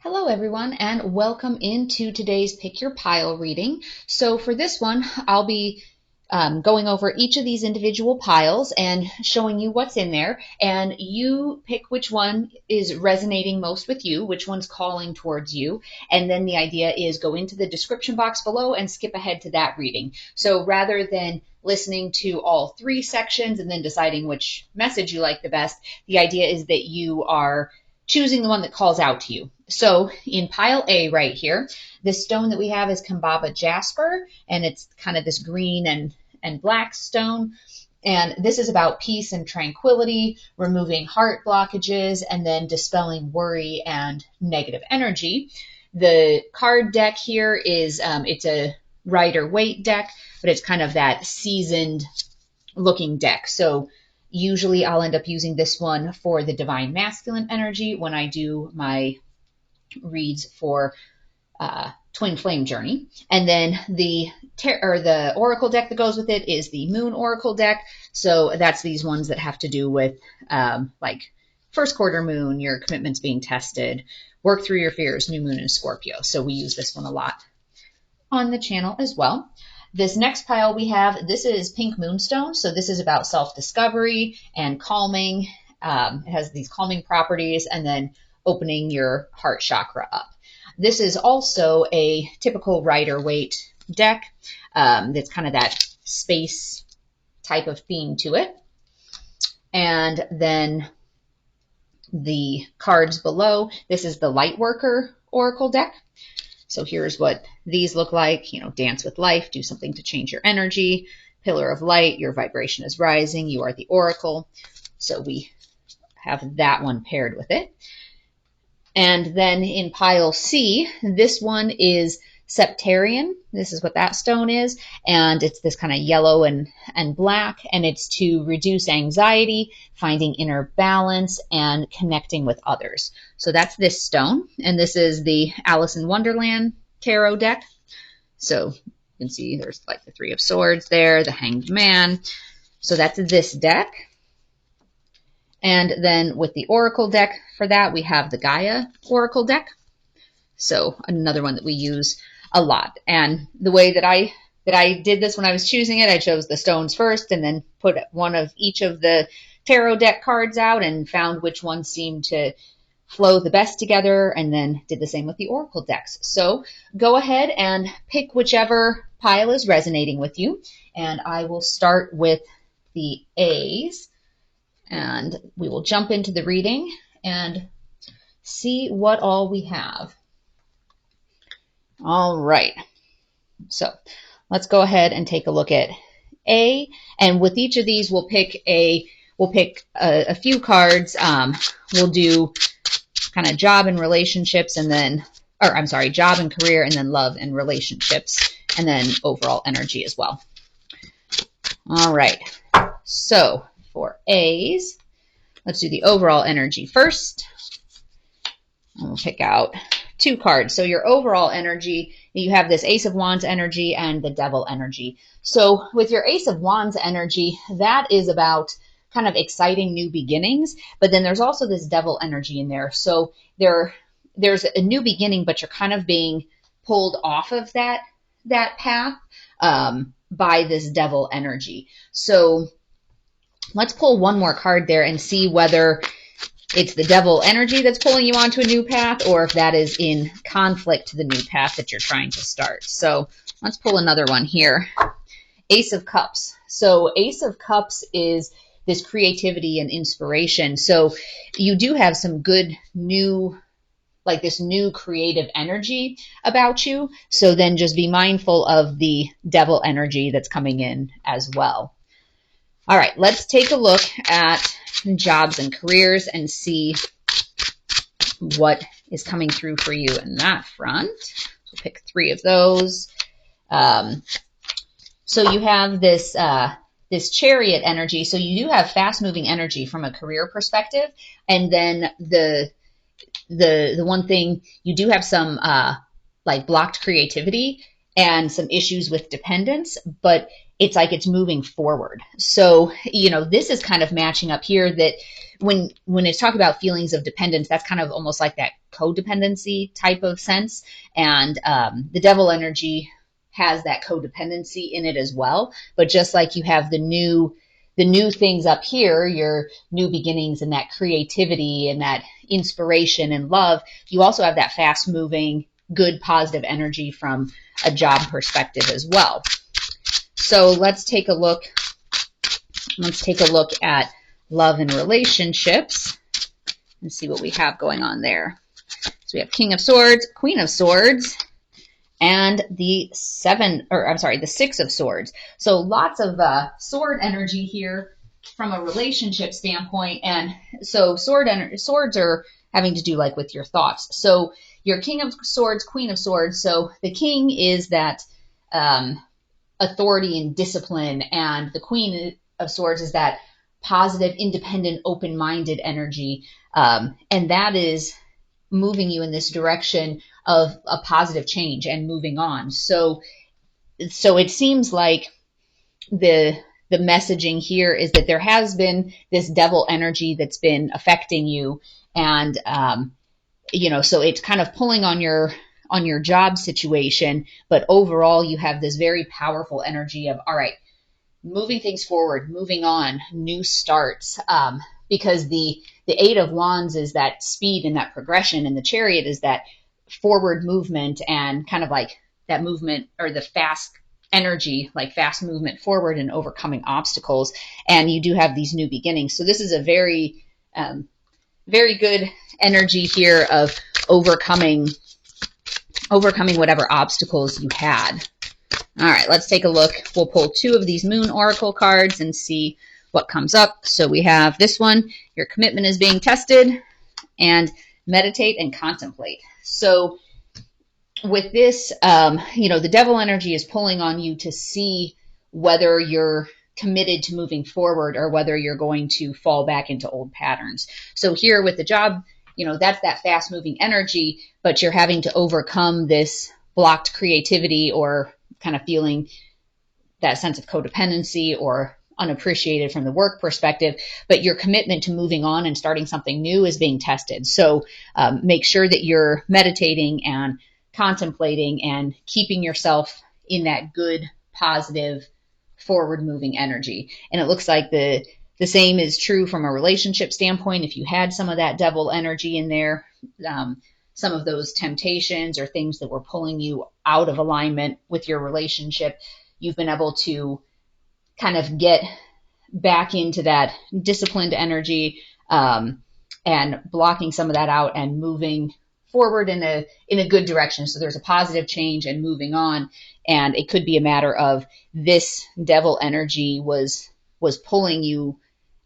Hello everyone and welcome into today's Pick Your Pile reading. So for this one, I'll be going over each of these individual piles and showing you what's in there, and you pick which one is resonating most with you, which one's calling towards you, and then the idea is go into the description box below and skip ahead to that reading. So rather than listening to all three sections and then deciding which message you like the best, the idea is that you are choosing the one that calls out to you. So in pile A right here, this stone that we have is Kambaba Jasper, and it's kind of this green and black stone. And this is about peace and tranquility, removing heart blockages, and then dispelling worry and negative energy. The card deck here is, it's a Rider Waite deck, but it's kind of that seasoned looking deck. So usually I'll end up using this one for the divine masculine energy when I do my reads for Twin Flame Journey. And then the oracle deck that goes with it is the Moon Oracle deck. So that's these ones that have to do with like first quarter moon, your commitments being tested, work through your fears, new moon in Scorpio. So we use this one a lot on the channel as well. This next pile we have, this is Pink Moonstone. So this is about self-discovery and calming. It has these calming properties and then opening your heart chakra up. This is also a typical Rider-Waite deck. That's kind of that space type of theme to it. And then the cards below, this is the Lightworker Oracle deck. So here's what these look like. Dance with life, do something to change your energy. Pillar of light, your vibration is rising. You are the oracle. So we have that one paired with it. And then in pile C, this one is Septarian. This is what that stone is. And it's this kind of yellow and black. And it's to reduce anxiety, finding inner balance, and connecting with others. So that's this stone. And this is the Alice in Wonderland tarot deck. So you can see there's like the Three of Swords there, the Hanged Man. So that's this deck. And then with the Oracle deck for that, we have the Gaia Oracle deck. So another one that we use a lot. And the way that I did this when I was choosing it, I chose the stones first and then put one of each of the tarot deck cards out and found which one seemed to flow the best together, and then did the same with the Oracle decks. So go ahead and pick whichever pile is resonating with you. And I will start with the A's. And we will jump into the reading and see what all we have. All right. So let's go ahead and take a look at A. And with each of these, we'll pick a few cards. We'll do kind of job and relationships, and then, job and career, and then love and relationships, and then overall energy as well. All right. So for A's, let's do the overall energy first. We'll pick out two cards. So your overall energy, you have this Ace of Wands energy and the Devil energy. So with your Ace of Wands energy, that is about kind of exciting new beginnings, but then there's also this Devil energy in there. So there's a new beginning, but you're kind of being pulled off of that path by this Devil energy. So let's pull one more card there and see whether it's the Devil energy that's pulling you onto a new path, or if that is in conflict to the new path that you're trying to start. So let's pull another one here. Ace of Cups. So Ace of Cups is this creativity and inspiration. So you do have some good new, like this new creative energy about you. So then just be mindful of the Devil energy that's coming in as well. All right, let's take a look at jobs and careers and see what is coming through for you in that front. So pick three of those. So you have this Chariot energy. So you do have fast-moving energy from a career perspective, and then the one thing, you do have some like blocked creativity and some issues with dependence, but it's like it's moving forward. So, this is kind of matching up here that when it's talking about feelings of dependence, that's kind of almost like that codependency type of sense. And the devil energy has that codependency in it as well. But just like you have the new things up here, your new beginnings and that creativity and that inspiration and love, you also have that fast moving, good, positive energy from a job perspective as well. So let's take a look. Let's take a look at love and relationships and see what we have going on there. So we have King of Swords, Queen of Swords, and the Six of Swords. So lots of sword energy here from a relationship standpoint. And so swords are having to do like with your thoughts. So your King of Swords, Queen of Swords. So the King is that authority and discipline, and the Queen of Swords is that positive, independent, open-minded energy. And that is moving you in this direction of a positive change and moving on. So it seems like the messaging here is that there has been this devil energy that's been affecting you, and so it's kind of pulling on your job situation, but overall you have this very powerful energy of, all right, moving things forward, moving on, new starts, because the Eight of Wands is that speed and that progression, and the Chariot is that forward movement and kind of like that movement, or the fast energy, like fast movement forward and overcoming obstacles. And you do have these new beginnings. So this is a very, very good energy here of overcoming whatever obstacles you had. All right, let's take a look. We'll pull 2 of these Moon Oracle cards and see what comes up. So we have this one, your commitment is being tested, and meditate and contemplate. So with this, the devil energy is pulling on you to see whether you're committed to moving forward or whether you're going to fall back into old patterns. So here with the job, that's that fast moving energy, but you're having to overcome this blocked creativity or kind of feeling that sense of codependency or unappreciated from the work perspective, but your commitment to moving on and starting something new is being tested. So make sure that you're meditating and contemplating and keeping yourself in that good, positive, forward-moving energy. And it looks like the same is true from a relationship standpoint. If you had some of that devil energy in there, some of those temptations or things that were pulling you out of alignment with your relationship, you've been able to kind of get back into that disciplined energy, and blocking some of that out and moving forward in a good direction. So there's a positive change and moving on. And it could be a matter of this devil energy was pulling you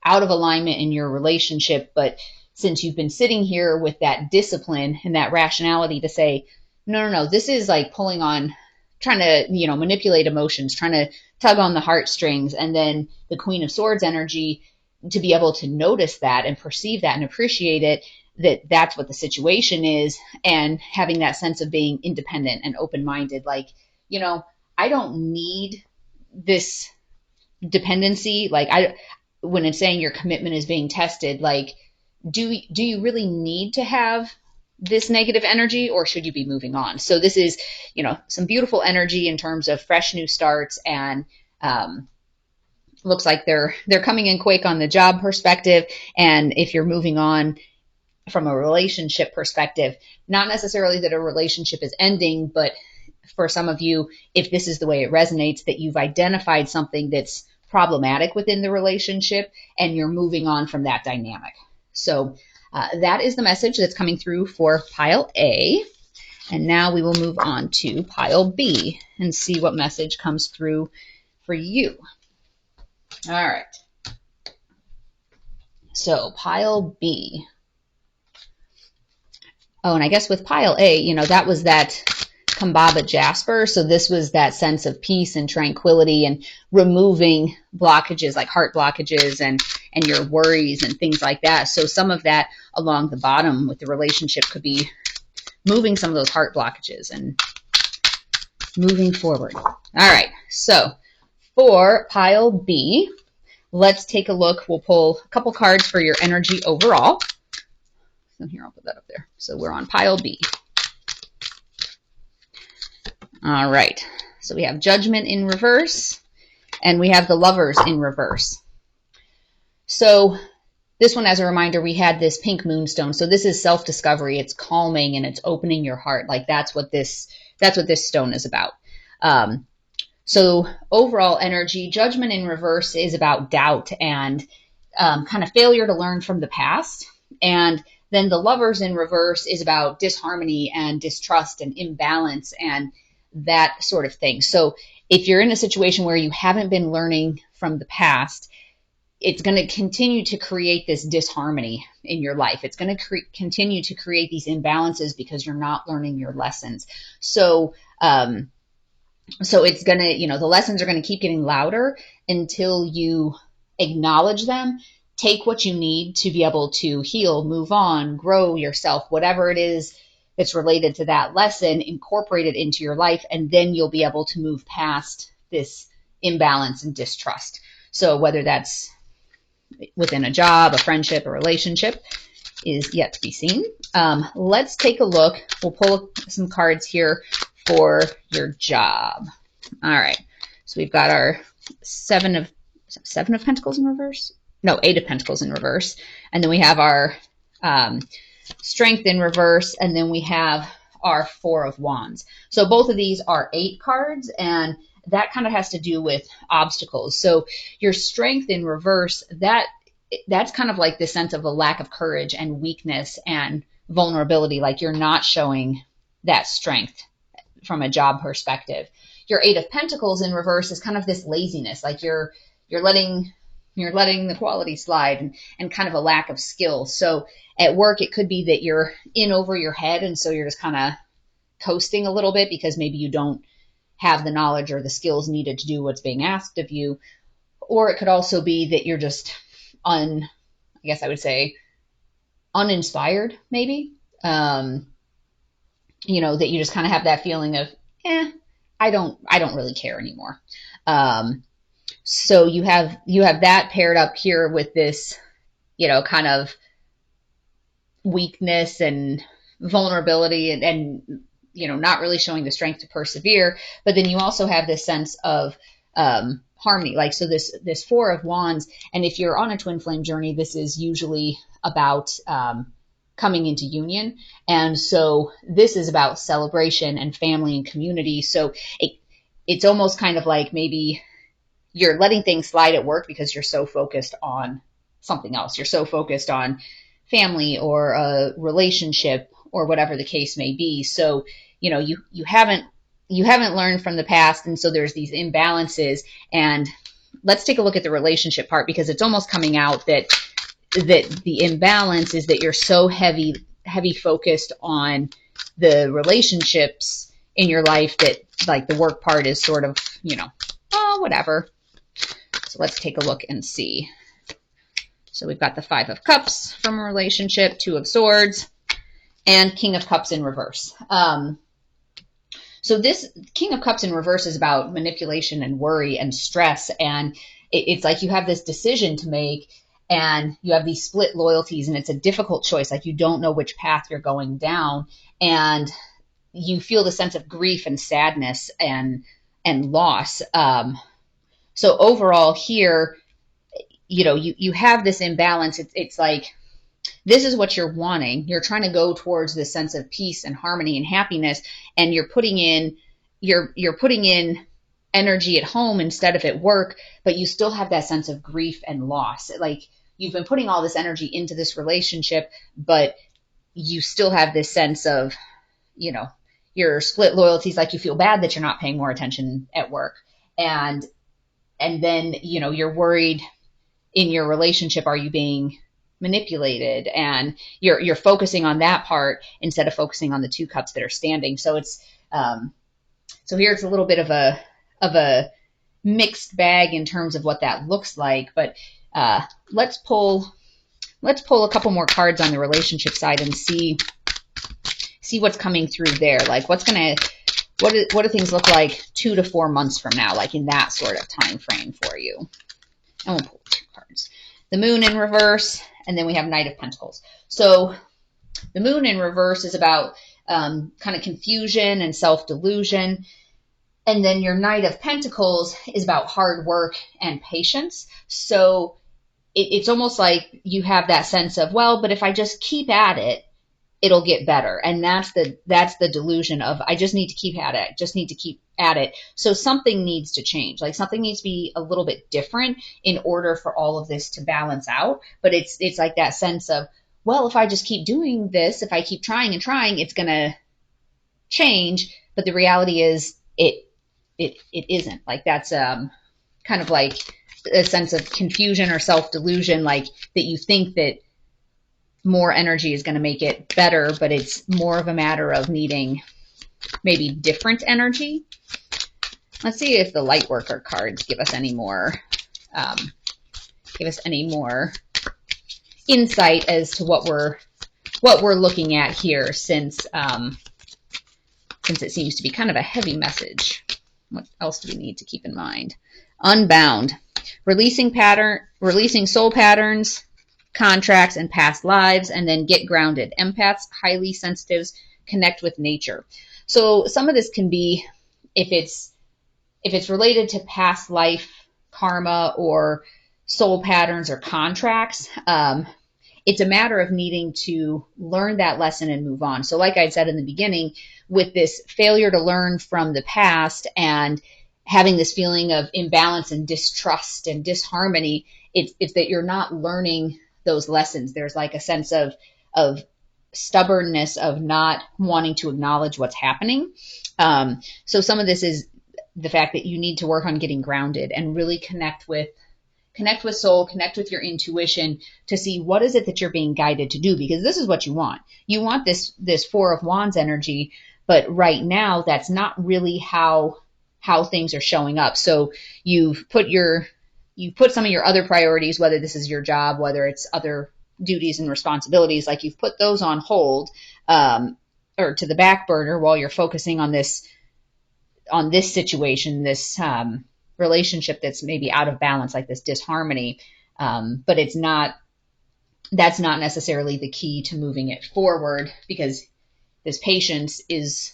out of alignment in your relationship. But since you've been sitting here with that discipline and that rationality to say, no, this is like pulling on, trying to, manipulate emotions, trying to tug on the heartstrings. And then the Queen of Swords energy, to be able to notice that and perceive that and appreciate it, that's what the situation is, and having that sense of being independent and open-minded. Like, I don't need this dependency. Like, when it's saying your commitment is being tested, like, do you really need to have this negative energy, or should you be moving on? So this is, some beautiful energy in terms of fresh new starts, and looks like they're coming in quick on the job perspective. And if you're moving on from a relationship perspective, not necessarily that a relationship is ending, but for some of you, if this is the way it resonates, that you've identified something that's problematic within the relationship and you're moving on from that dynamic. So that is the message that's coming through for pile A. And now we will move on to pile B and see what message comes through for you. All right. So pile B. Oh, and I guess with pile A, that was that Kambaba Jasper. So this was that sense of peace and tranquility and removing blockages, like heart blockages and your worries and things like that. So some of that along the bottom with the relationship could be moving some of those heart blockages and moving forward. All right. So for pile B, let's take a look. We'll pull a couple cards for your energy overall. So here, I'll put that up there. So we're on pile B. All right. So we have Judgment in reverse, and we have the Lovers in reverse. So this one, as a reminder, we had this pink moonstone. So this is self-discovery. It's calming and it's opening your heart. Like that's what this stone is about. So overall energy, Judgment in reverse is about doubt and kind of failure to learn from the past. And then the Lovers in reverse is about disharmony and distrust and imbalance and that sort of thing. So if you're in a situation where you haven't been learning from the past, it's going to continue to create this disharmony in your life. It's going to continue to create these imbalances because you're not learning your lessons. So it's going to, the lessons are going to keep getting louder until you acknowledge them, take what you need to be able to heal, move on, grow yourself, whatever it is that's related to that lesson, incorporate it into your life, and then you'll be able to move past this imbalance and distrust. So whether that's within a job, a friendship, a relationship is yet to be seen. Let's take a look. We'll pull some cards here for your job. All right. So we've got our Seven of Pentacles in reverse. No, Eight of Pentacles in reverse. And then we have our Strength in reverse. And then we have our Four of Wands. So both of these are 8 cards, and that kind of has to do with obstacles. So your Strength in reverse, that's kind of like the sense of a lack of courage and weakness and vulnerability. Like you're not showing that strength from a job perspective. Your Eight of Pentacles in reverse is kind of this laziness. Like you're letting the quality slide and kind of a lack of skill. So at work, it could be that you're in over your head. And so you're just kind of coasting a little bit because maybe you don't have the knowledge or the skills needed to do what's being asked of you. Or it could also be that you're just I guess I would say uninspired, maybe. That you just kind of have that feeling of, I don't really care anymore. So you have that paired up here with this, kind of weakness and vulnerability and not really showing the strength to persevere. But then you also have this sense of harmony. Like, so this Four of Wands, and if you're on a twin flame journey, this is usually about coming into union. And so this is about celebration and family and community. So it's almost kind of like maybe you're letting things slide at work because you're so focused on something else. You're so focused on family or a relationship or whatever the case may be. So, you haven't learned from the past. And so there's these imbalances. And let's take a look at the relationship part, because it's almost coming out that the imbalance is that you're so heavy focused on the relationships in your life that like the work part is sort of, whatever. So let's take a look and see. So we've got the Five of Cups from a relationship, Two of Swords, and King of Cups in reverse. So this King of Cups in reverse is about manipulation and worry and stress. And it's like you have this decision to make and you have these split loyalties, and it's a difficult choice. Like you don't know which path you're going down, and you feel the sense of grief and sadness and loss. So overall here, you have this imbalance. It's like, this is what you're wanting. You're trying to go towards this sense of peace and harmony and happiness, and you're putting in energy at home instead of at work, but you still have that sense of grief and loss. Like you've been putting all this energy into this relationship, but you still have this sense of, your split loyalties. Like you feel bad that you're not paying more attention at work. And then, you're worried in your relationship, are you being manipulated? And you're focusing on that part instead of focusing on the two cups that are standing. So it's so here it's a little bit of a mixed bag in terms of what that looks like. But let's pull a couple more cards on the relationship side and see what's coming through there. Like what do things look like 2 to 4 months from now, like in that sort of time frame for you? And we'll pull 2 cards. The Moon in reverse, and then we have Knight of Pentacles. So The moon in reverse is about kind of confusion and self-delusion. And then your Knight of Pentacles is about hard work and patience. So it's almost like you have that sense of, well, but if I just keep at it, it'll get better. And that's the delusion of, I just need to keep at it, just need to keep at it. So something needs to change. Like something needs to be a little bit different in order for all of this to balance out. But it's like that sense of, well, if I just keep doing this, if I keep trying and trying, it's going to change. But the reality is it isn't. Like that's kind of like a sense of confusion or self-delusion, like that you think that more energy is going to make it better, but it's more of a matter of needing maybe different energy. Let's see if the light worker cards give us any more insight as to what we're looking at here, since it seems to be kind of a heavy message. What else do we need to keep in mind? Unbound, releasing soul patterns, contracts, and past lives, and then get grounded. Empaths, highly sensitives, connect with nature. So some of this can be, if it's related to past life karma or soul patterns or contracts, it's a matter of needing to learn that lesson and move on. So like I said in the beginning, with this failure to learn from the past and having this feeling of imbalance and distrust and disharmony, it's that you're not learning those lessons. There's like a sense of stubbornness of not wanting to acknowledge what's happening. So some of this is the fact that you need to work on getting grounded and really connect with soul, connect with your intuition to see what is it that you're being guided to do, because this is what you want. You want this Four of Wands energy, but right now that's not really how things are showing up. So you've put some of your other priorities, whether this is your job, whether it's other duties and responsibilities, like you've put those on hold or to the back burner while you're focusing on this situation, this relationship that's maybe out of balance, like this disharmony. But that's not necessarily the key to moving it forward, because this patience is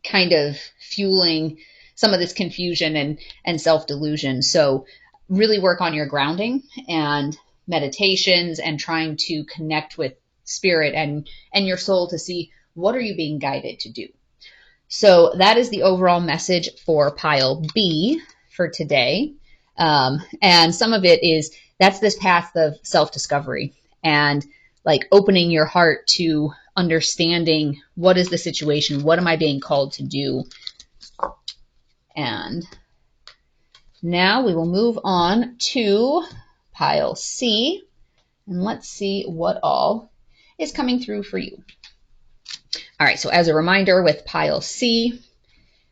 kind of fueling some of this confusion and self-delusion. So really work on your grounding and meditations and trying to connect with spirit and your soul to see what are you being guided to do. So that is the overall message for pile B for today. And some of it is, that's this path of self-discovery and like opening your heart to understanding what is the situation, what am I being called to do. And now we will move on to pile C, and let's see what all is coming through for you. All right, so as a reminder, with pile C,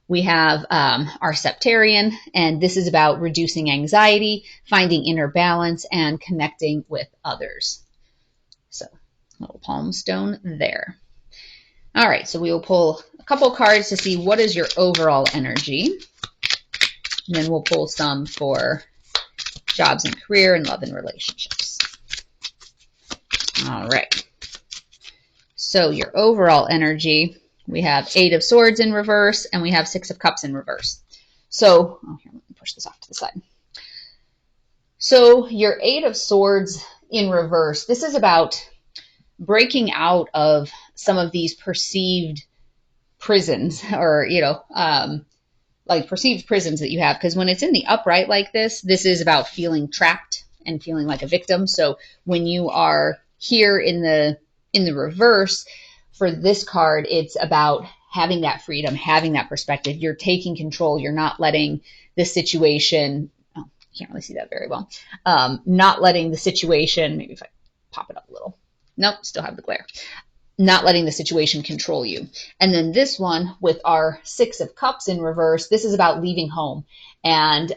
we have our Septarian, and this is about reducing anxiety, finding inner balance, and connecting with others. So, little palm stone there. All right, so we will pull a couple cards to see what is your overall energy. And then we'll pull some for jobs and career and love and relationships. All right. So your overall energy, we have 8 of Swords in reverse, and we have 6 of Cups in reverse. So, here, let me push this off to the side. So your 8 of Swords in reverse, this is about breaking out of some of these perceived prisons, or, like perceived prisons that you have. Because when it's in the upright like this is about feeling trapped and feeling like a victim. So when you are here in the reverse for this card, it's about having that freedom, having that perspective. You're taking control. You're not letting the situation, oh, I can't really see that very well. Not letting the situation, maybe if I pop it up a little. Nope, still have the glare. Not letting the situation control you. And then this one with our 6 of Cups in reverse, this is about leaving home. And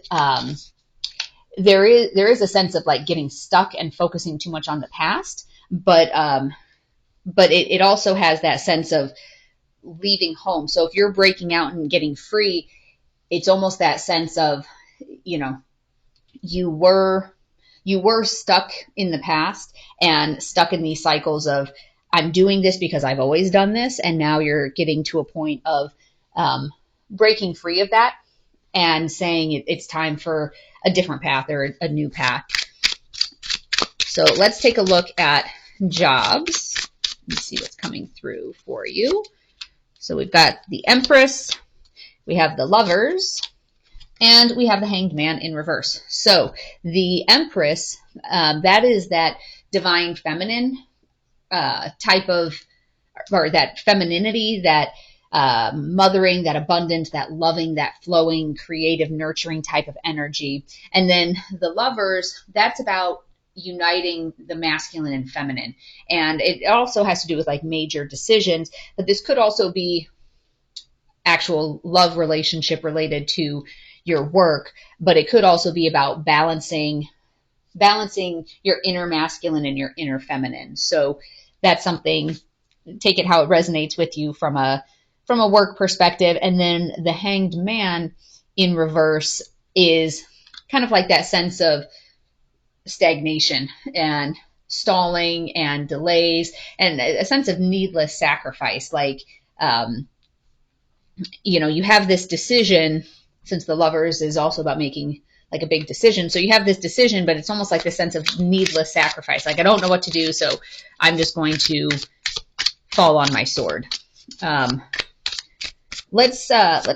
there is a sense of like getting stuck and focusing too much on the past, but it also has that sense of leaving home. So if you're breaking out and getting free, it's almost that sense of, you were stuck in the past and stuck in these cycles of, I'm doing this because I've always done this. And now you're getting to a point of breaking free of that and saying it's time for a different path or a new path. So let's take a look at jobs. Let's see what's coming through for you. So we've got the Empress, we have the Lovers, and we have the Hanged Man in reverse. So the Empress, that is that divine feminine type of, or that femininity, that mothering, that abundant, that loving, that flowing, creative, nurturing type of energy. And then the Lovers, that's about uniting the masculine and feminine. And it also has to do with like major decisions, but this could also be actual love relationship related to your work, but it could also be about balancing your inner masculine and your inner feminine. So that's something, take it how it resonates with you from a work perspective. And then the Hanged Man in reverse is kind of like that sense of stagnation and stalling and delays and a sense of needless sacrifice. Like, you have this decision, since the Lovers is also about making like a big decision. So you have this decision, but it's almost like this sense of needless sacrifice. Like, I don't know what to do, so I'm just going to fall on my sword. Let's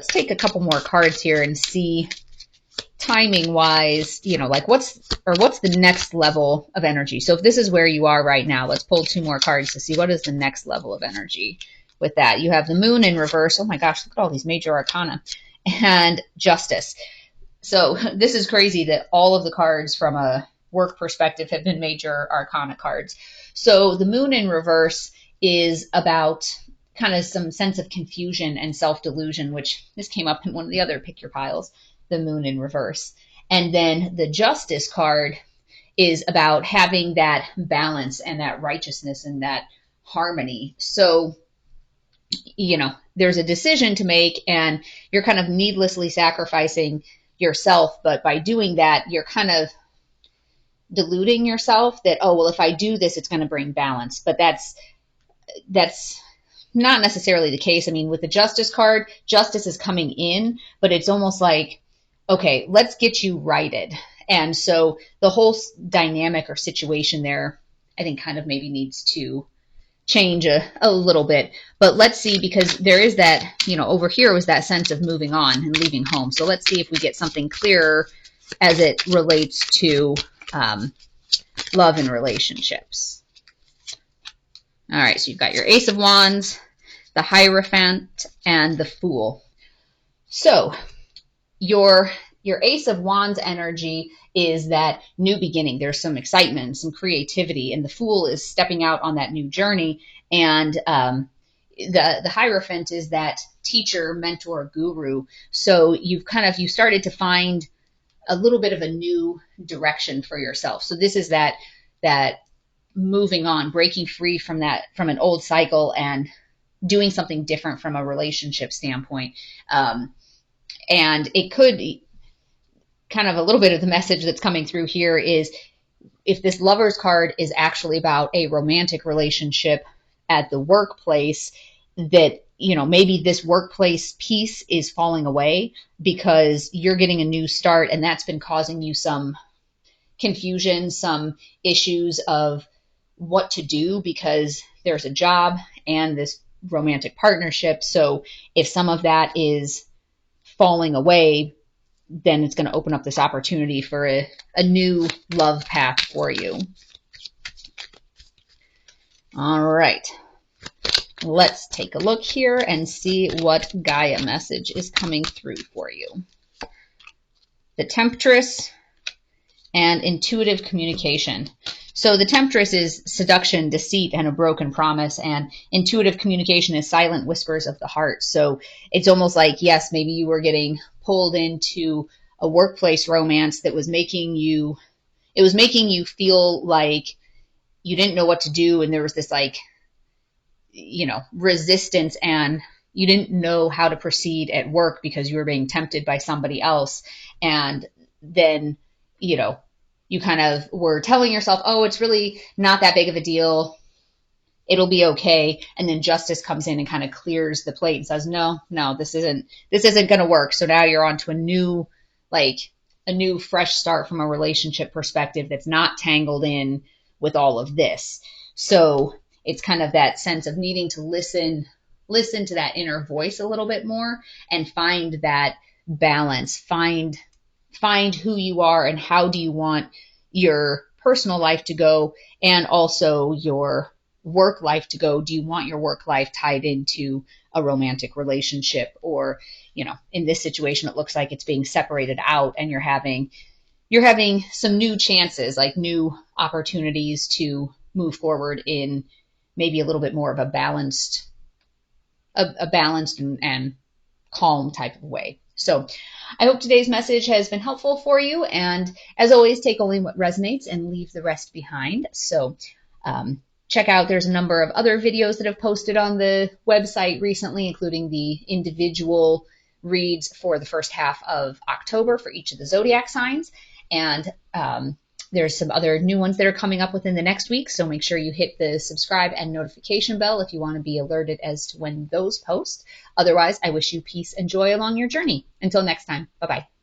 take a couple more cards here and see, timing wise, like what's the next level of energy. So if this is where you are right now, let's pull 2 more cards to see what is the next level of energy with that. You have the Moon in reverse. Oh my gosh, look at all these major arcana, and Justice. So this is crazy that all of the cards from a work perspective have been major arcana cards. So the Moon in reverse is about kind of some sense of confusion and self-delusion, which this came up in one of the other pick your piles, the Moon in reverse. And then the Justice card is about having that balance and that righteousness and that harmony. So, there's a decision to make and you're kind of needlessly sacrificing yourself. But by doing that, you're kind of deluding yourself that, oh, well, if I do this, it's going to bring balance. But that's not necessarily the case. I mean, with the Justice card, justice is coming in, but it's almost like, okay, let's get you righted. And so the whole dynamic or situation there, I think kind of maybe needs to change a little bit. But let's see, because there is that, over here was that sense of moving on and leaving home. So let's see if we get something clearer as it relates to love and relationships. All right, so you've got your Ace of Wands, the Hierophant, and the Fool. So your Ace of Wands energy is that new beginning. There's some excitement, some creativity, and the Fool is stepping out on that new journey. And the Hierophant is that teacher, mentor, guru. So you started to find a little bit of a new direction for yourself. So this is that moving on, breaking free from an old cycle and doing something different from a relationship standpoint. And it could kind of a little bit of the message that's coming through here is if this Lovers card is actually about a romantic relationship at the workplace, that, maybe this workplace piece is falling away because you're getting a new start, and that's been causing you some confusion, some issues of what to do because there's a job and this romantic partnership. So if some of that is falling away, then it's going to open up this opportunity for a new love path for you. All right. Let's take a look here and see what Gaia message is coming through for you. The Temptress and intuitive communication. So the Temptress is seduction, deceit, and a broken promise, and intuitive communication is silent whispers of the heart. So it's almost like, yes, maybe you were getting pulled into a workplace romance that was making you feel like you didn't know what to do, and there was this resistance, and you didn't know how to proceed at work because you were being tempted by somebody else. And then, you kind of were telling yourself, oh, it's really not that big of a deal. it'll be okay. And then justice comes in and kind of clears the plate and says, no, this isn't going to work. So now you're on to a new fresh start from a relationship perspective that's not tangled in with all of this. So it's kind of that sense of needing to listen to that inner voice a little bit more and find that balance, find who you are and how do you want your personal life to go and also your work life to go. Do you want your work life tied into a romantic relationship, or, in this situation, it looks like it's being separated out and you're having some new chances, like new opportunities to move forward in maybe a little bit more of a balanced and calm type of way. So I hope today's message has been helpful for you. And as always, take only what resonates and leave the rest behind. So check out, there's a number of other videos that have posted on the website recently, including the individual reads for the first half of October for each of the zodiac signs. And there's some other new ones that are coming up within the next week. So make sure you hit the subscribe and notification bell if you want to be alerted as to when those post. Otherwise, I wish you peace and joy along your journey. Until next time, bye-bye.